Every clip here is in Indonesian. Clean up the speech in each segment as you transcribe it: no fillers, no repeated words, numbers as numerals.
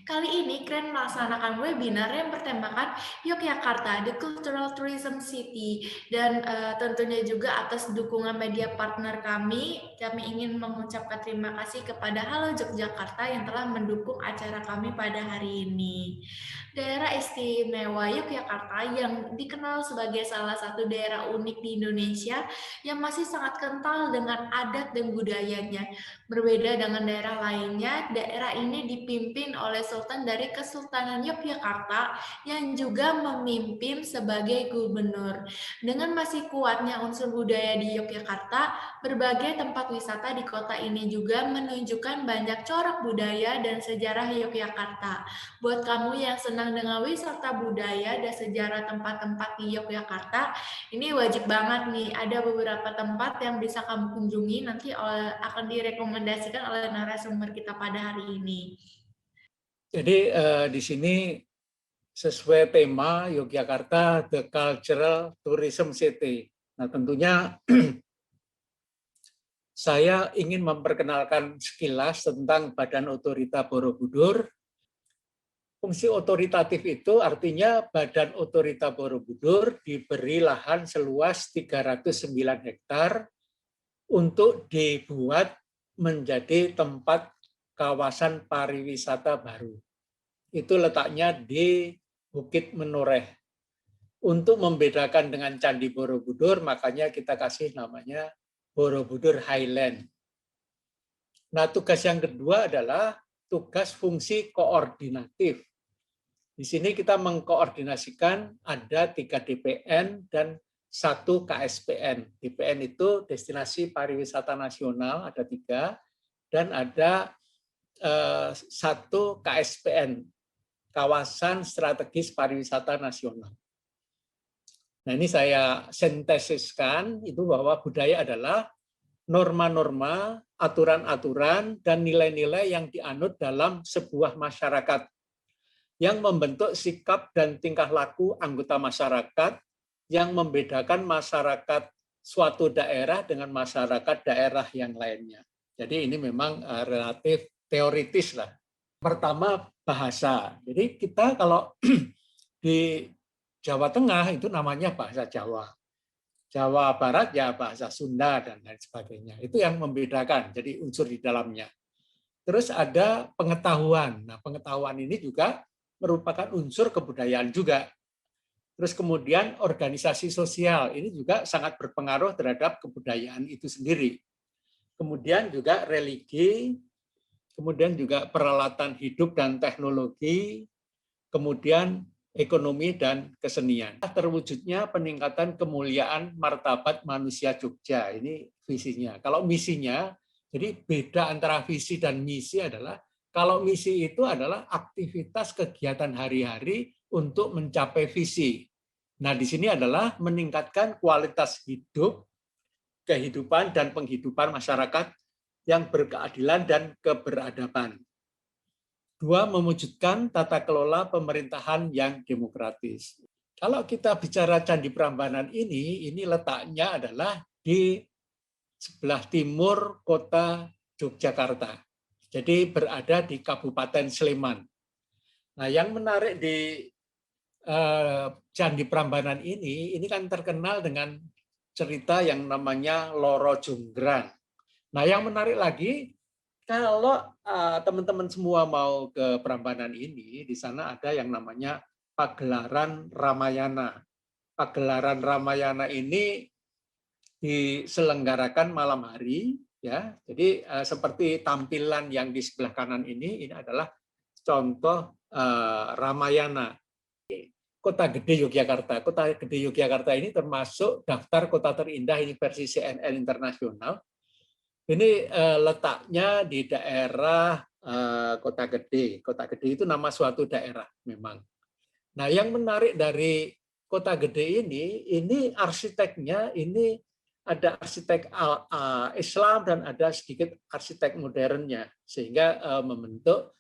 Kali ini Keren melaksanakan webinar yang bertemakan Yogyakarta, The Cultural Tourism City. Dan tentunya juga atas dukungan media partner kami ingin mengucapkan terima kasih kepada Halo Yogyakarta yang telah mendukung acara kami pada hari ini. Daerah istimewa Yogyakarta yang dikenal sebagai salah satu daerah unik di Indonesia yang masih sangat kental dengan adat dan budayanya. Berbeda dengan daerah lainnya, daerah ini dipimpin oleh Sultan dari Kesultanan Yogyakarta yang juga memimpin sebagai gubernur. Dengan masih kuatnya unsur budaya di Yogyakarta, berbagai tempat wisata di kota ini juga menunjukkan banyak corak budaya dan sejarah Yogyakarta. Buat kamu yang senang dengan wisata budaya dan sejarah tempat-tempat di Yogyakarta, ini wajib banget nih, ada beberapa tempat yang bisa kamu kunjungi nanti akan direkomendasikan oleh narasumber kita pada hari ini. Jadi di sini sesuai tema Yogyakarta The Cultural Tourism City. Nah, tentunya saya ingin memperkenalkan sekilas tentang Badan Otorita Borobudur. Fungsi otoritatif itu artinya Badan Otorita Borobudur diberi lahan seluas 309 hektar untuk dibuat menjadi tempat kawasan pariwisata baru. Itu letaknya di Bukit Menoreh. Untuk membedakan dengan Candi Borobudur, makanya kita kasih namanya Borobudur Highland. Nah, tugas yang kedua adalah tugas fungsi koordinatif. Di sini kita mengkoordinasikan ada 3 DPN dan 1 KSPN. DPN itu Destinasi Pariwisata Nasional, ada 3, dan ada 1 KSPN, Kawasan Strategis Pariwisata Nasional. Nah, ini saya sintesiskan itu bahwa budaya adalah norma-norma, aturan-aturan, dan nilai-nilai yang dianut dalam sebuah masyarakat yang membentuk sikap dan tingkah laku anggota masyarakat yang membedakan masyarakat suatu daerah dengan masyarakat daerah yang lainnya. Jadi ini memang relatif teoritis lah. Pertama, bahasa. Jadi kita kalau di Jawa Tengah itu namanya bahasa Jawa. Jawa Barat ya bahasa Sunda dan lain sebagainya. Itu yang membedakan, jadi unsur di dalamnya. Terus ada pengetahuan. Nah, pengetahuan ini juga merupakan unsur kebudayaan juga. Terus kemudian organisasi sosial, ini juga sangat berpengaruh terhadap kebudayaan itu sendiri. Kemudian juga religi, kemudian juga peralatan hidup dan teknologi, kemudian ekonomi dan kesenian. Terwujudnya peningkatan kemuliaan martabat manusia Jogja, ini visinya. Kalau misinya, jadi beda antara visi dan misi adalah, kalau misi itu adalah aktivitas kegiatan hari-hari untuk mencapai visi. Nah, di sini adalah meningkatkan kualitas hidup, kehidupan, dan penghidupan masyarakat yang berkeadilan dan keberadaban. 2, mewujudkan tata kelola pemerintahan yang demokratis. Kalau kita bicara Candi Prambanan ini letaknya adalah di sebelah timur kota Yogyakarta. Jadi berada di Kabupaten Sleman. Nah, yang menarik di Candi Prambanan ini kan terkenal dengan cerita yang namanya Loro Jonggrang. Nah, yang menarik lagi, kalau teman-teman semua mau ke Prambanan ini, di sana ada yang namanya Pagelaran Ramayana. Pagelaran Ramayana ini diselenggarakan malam hari, ya. Jadi seperti tampilan yang di sebelah kanan ini adalah contoh Ramayana. Kota Gede Yogyakarta. Kota Gede Yogyakarta ini termasuk daftar kota terindah ini versi CNN Internasional. Ini letaknya di daerah Kota Gede. Kota Gede itu nama suatu daerah memang. Nah, yang menarik dari Kota Gede ini arsiteknya ini ada arsitek Islam dan ada sedikit arsitek modernnya, sehingga membentuk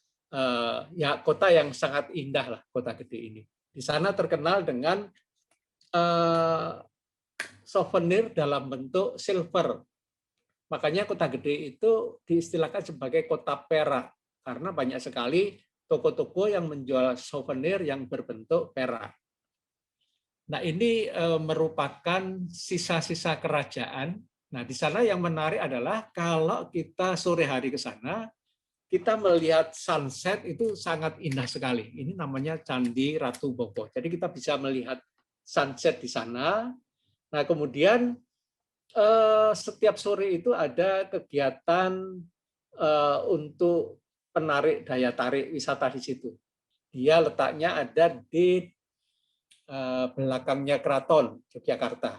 ya kota yang sangat indah lah Kota Gede ini. Di sana terkenal dengan souvenir dalam bentuk silver. Makanya Kota Gede itu diistilahkan sebagai kota perak, karena banyak sekali toko-toko yang menjual souvenir yang berbentuk perak. Nah, ini merupakan sisa-sisa kerajaan. Nah, di sana yang menarik adalah kalau kita sore hari ke sana, kita melihat sunset itu sangat indah sekali. Ini namanya Candi Ratu Boko. Jadi kita bisa melihat sunset di sana. Nah, kemudian setiap sore itu ada kegiatan untuk penarik daya tarik wisata di situ. Dia letaknya ada di belakangnya Keraton Yogyakarta.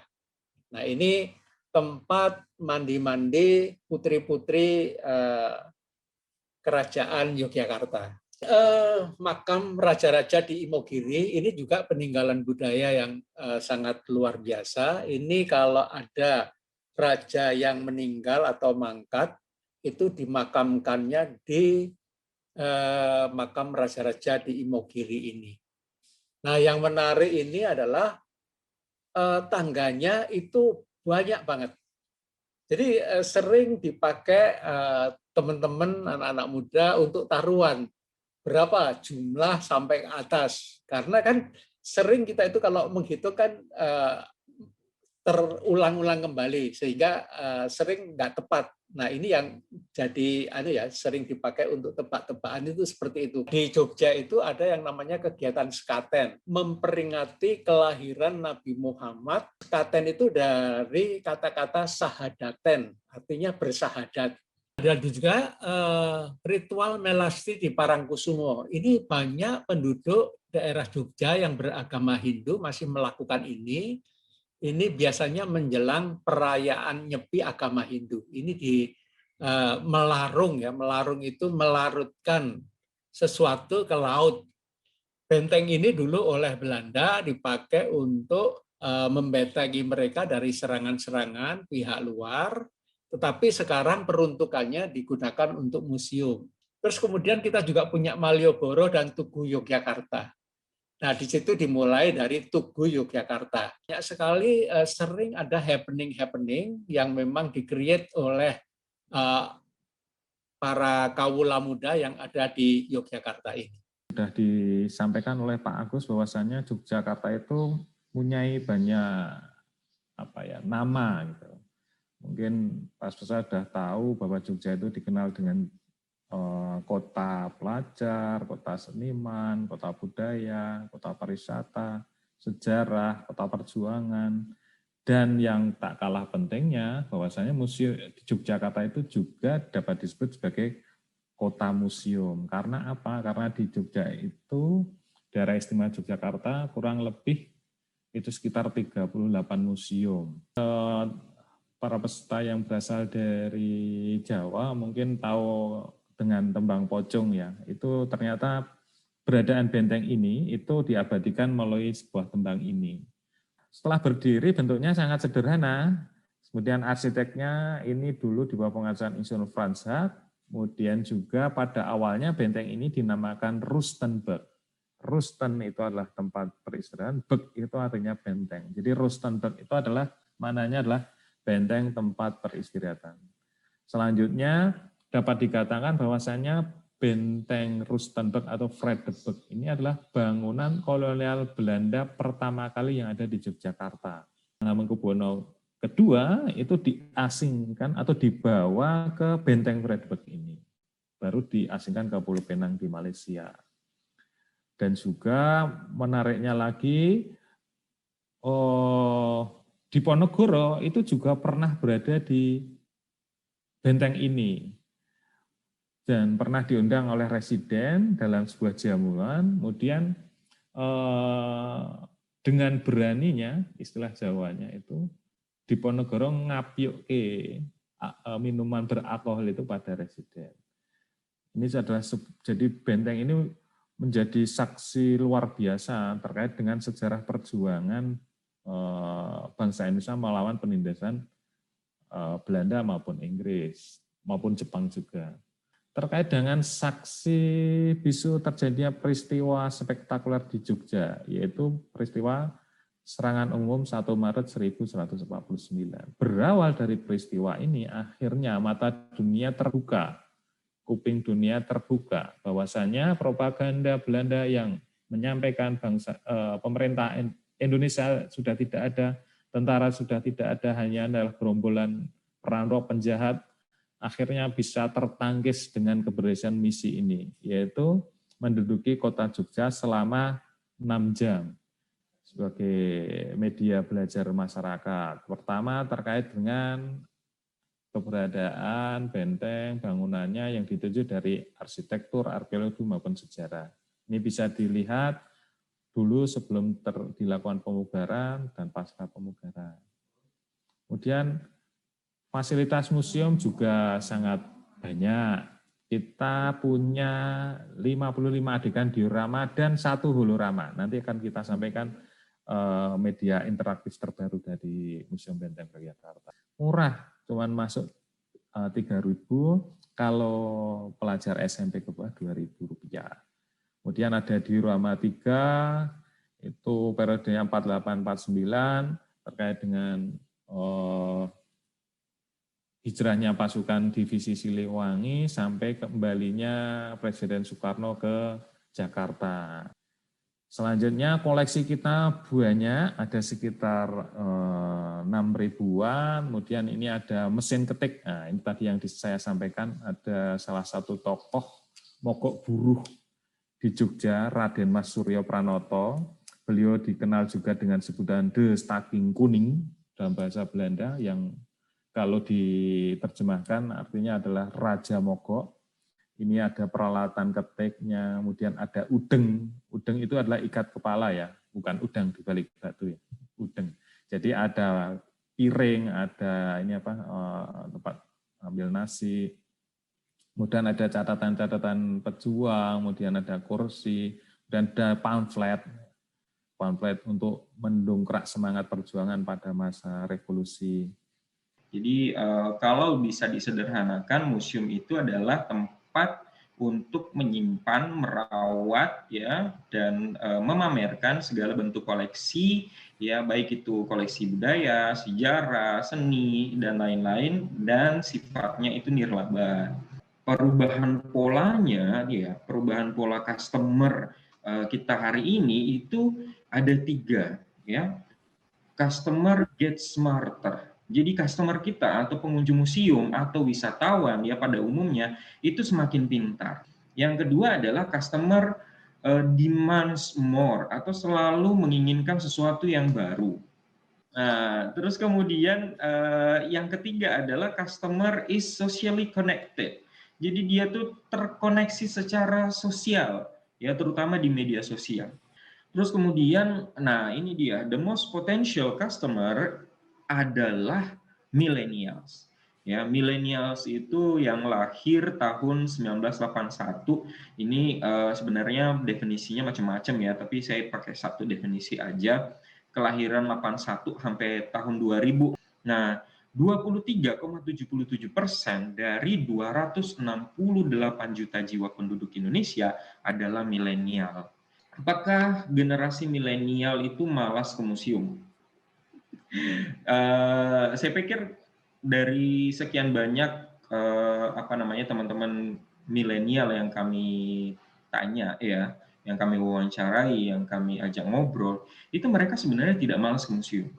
Nah, ini tempat mandi-mandi putri-putri Kerajaan Yogyakarta. Makam raja-raja di Imogiri ini juga peninggalan budaya yang sangat luar biasa. Ini kalau ada raja yang meninggal atau mangkat, itu dimakamkannya di makam raja-raja di Imogiri ini. Nah, yang menarik ini adalah tangganya itu banyak banget. Jadi sering dipakai teman-teman anak-anak muda untuk taruhan berapa jumlah sampai ke atas. Karena kan sering kita itu kalau menghitung kan terulang-ulang kembali sehingga sering nggak tepat. Nah, ini yang jadi sering dipakai untuk tebak-tebakan itu seperti itu. Di Jogja itu ada yang namanya kegiatan sekaten, memperingati kelahiran Nabi Muhammad. Sekaten itu dari kata-kata sahadaten, artinya bersahadat. Ada juga ritual melasti di Parangkusumo. Ini banyak penduduk daerah Jogja yang beragama Hindu masih melakukan ini. Ini biasanya menjelang perayaan Nyepi agama Hindu. Ini di melarung ya, melarung itu melarutkan sesuatu ke laut. Benteng ini dulu oleh Belanda dipakai untuk membentengi mereka dari serangan-serangan pihak luar, tetapi sekarang peruntukannya digunakan untuk museum. Terus kemudian kita juga punya Malioboro dan Tugu Yogyakarta. Nah, di situ dimulai dari Tugu Yogyakarta. Banyak sekali sering ada happening-happening yang memang di-create oleh para kawula muda yang ada di Yogyakarta ini. Sudah disampaikan oleh Pak Agus bahwasannya Yogyakarta itu mempunyai banyak nama gitu. Mungkin Pak Susah sudah tahu bahwa Jogja itu dikenal dengan kota pelajar, kota seniman, kota budaya, kota pariwisata, sejarah, kota perjuangan, dan yang tak kalah pentingnya bahwasanya museum di Yogyakarta itu juga dapat disebut sebagai kota museum. Karena apa? Karena di Jogja itu, daerah istimewa Yogyakarta kurang lebih itu sekitar 38 museum. Para peserta yang berasal dari Jawa mungkin tahu dengan tembang pocong ya, itu ternyata keberadaan benteng ini itu diabadikan melalui sebuah tembang ini. Setelah berdiri bentuknya sangat sederhana, kemudian arsiteknya ini dulu di bawah pengasuhan Insinyur Franz Hak, kemudian juga pada awalnya benteng ini dinamakan Rustenburg. Rusten itu adalah tempat peristirahatan, Burg itu artinya benteng. Jadi Rustenburg itu adalah mananya adalah benteng tempat peristirahatan. Selanjutnya dapat dikatakan bahwasanya benteng Rustenburg atau Vredenburg ini adalah bangunan kolonial Belanda pertama kali yang ada di Yogyakarta. Hamengkubuwono kedua itu diasingkan atau dibawa ke benteng Vredenburg ini. Baru diasingkan ke Pulau Penang di Malaysia. Dan juga menariknya lagi, Diponegoro itu juga pernah berada di benteng ini. Dan pernah diundang oleh residen dalam sebuah jamuan, kemudian dengan beraninya, istilah Jawanya itu, Diponegoro ngapyuke minuman beralkohol itu pada residen. Ini adalah, jadi benteng ini menjadi saksi luar biasa terkait dengan sejarah perjuangan bangsa Indonesia melawan penindasan Belanda maupun Inggris, maupun Jepang juga. Terkait dengan saksi bisu terjadinya peristiwa spektakuler di Jogja, yaitu peristiwa serangan umum 1 Maret 1149. Berawal dari peristiwa ini, akhirnya mata dunia terbuka kuping dunia terbuka bahwasanya propaganda Belanda yang menyampaikan pemerintah Indonesia sudah tidak ada, tentara sudah tidak ada, hanya adalah gerombolan perampok penjahat, akhirnya bisa tertangkis dengan keberhasilan misi ini, yaitu menduduki kota Jogja selama 6 jam sebagai media belajar masyarakat. Pertama terkait dengan keberadaan benteng, bangunannya yang dituju dari arsitektur, arkeologi maupun sejarah. Ini bisa dilihat dulu sebelum dilakukan pemugaran dan pasca pemugaran. Kemudian fasilitas museum juga sangat banyak. Kita punya 55 adegan diorama dan 1 holorama. Nanti akan kita sampaikan media interaktif terbaru dari Museum Benteng Yogyakarta. Murah, cuman masuk 3.000, kalau pelajar SMP ke bawah Rp2.000. Kemudian ada diorama 3, itu periodenya 48-49, terkait dengan hijrahnya pasukan divisi Siliwangi sampai kembalinya Presiden Soekarno ke Jakarta. Selanjutnya koleksi kita banyak, ada sekitar 6.000-an, kemudian ini ada mesin ketik. Nah, ini tadi yang saya sampaikan, ada salah satu tokoh mogok buruh di Jogja, Raden Mas Suryo Pranoto. Beliau dikenal juga dengan sebutan The Stacking Kuning dalam bahasa Belanda, yang kalau diterjemahkan artinya adalah Raja Mogok. Ini ada peralatan ketiknya, kemudian ada udeng. Udeng itu adalah ikat kepala ya, bukan udang di balik batu ya, udeng. Jadi ada piring, ada ini apa, tempat ambil nasi. Kemudian ada catatan-catatan pejuang, kemudian ada kursi, dan ada pamflet untuk mendongkrak semangat perjuangan pada masa revolusi. Jadi kalau bisa disederhanakan, museum itu adalah tempat untuk menyimpan, merawat, ya, dan memamerkan segala bentuk koleksi, ya, baik itu koleksi budaya, sejarah, seni, dan lain-lain, dan sifatnya itu nirlaba. Perubahan polanya, ya, perubahan pola customer kita hari ini itu ada 3, ya. Customer get smarter. Jadi customer kita atau pengunjung museum atau wisatawan ya pada umumnya itu semakin pintar. Yang kedua adalah customer demands more atau selalu menginginkan sesuatu yang baru. Nah, terus kemudian yang ketiga adalah customer is socially connected. Jadi dia tuh terkoneksi secara sosial ya, terutama di media sosial. Terus kemudian, nah ini dia, the most potential customer adalah millennials. Ya, millennials itu yang lahir tahun 1981. Ini sebenarnya definisinya macam-macam ya, tapi saya pakai satu definisi aja. Kelahiran 81 sampai tahun 2000. Nah, 23,77% dari 268 juta jiwa penduduk Indonesia adalah milenial. Apakah generasi milenial itu malas ke museum? Saya pikir dari sekian banyak teman-teman milenial yang kami tanya ya, yang kami wawancarai, yang kami ajak ngobrol, itu mereka sebenarnya tidak malas ke museum.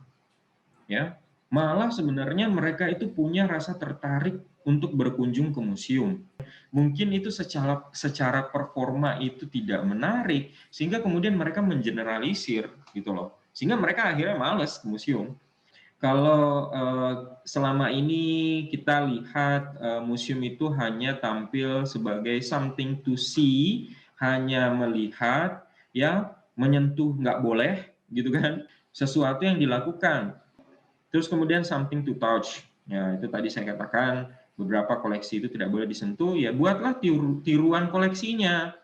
Ya, malah sebenarnya mereka itu punya rasa tertarik untuk berkunjung ke museum. Mungkin itu secara performa itu tidak menarik, sehingga kemudian mereka mengeneralisir gitu loh. Sehingga mereka akhirnya malas ke museum. Kalau selama ini kita lihat museum itu hanya tampil sebagai something to see, hanya melihat, ya, menyentuh nggak boleh, gitu kan, sesuatu yang dilakukan. Terus kemudian something to touch, ya itu tadi saya katakan beberapa koleksi itu tidak boleh disentuh, ya buatlah tiruan koleksinya.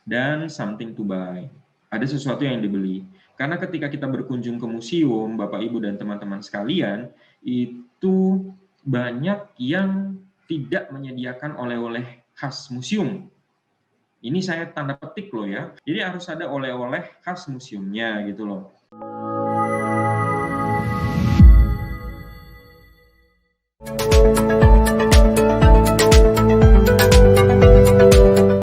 Dan something to buy, ada sesuatu yang dibeli. Karena ketika kita berkunjung ke museum, Bapak Ibu dan teman-teman sekalian, itu banyak yang tidak menyediakan oleh-oleh khas museum. Ini saya tanda petik loh ya. Jadi harus ada oleh-oleh khas museumnya gitu loh.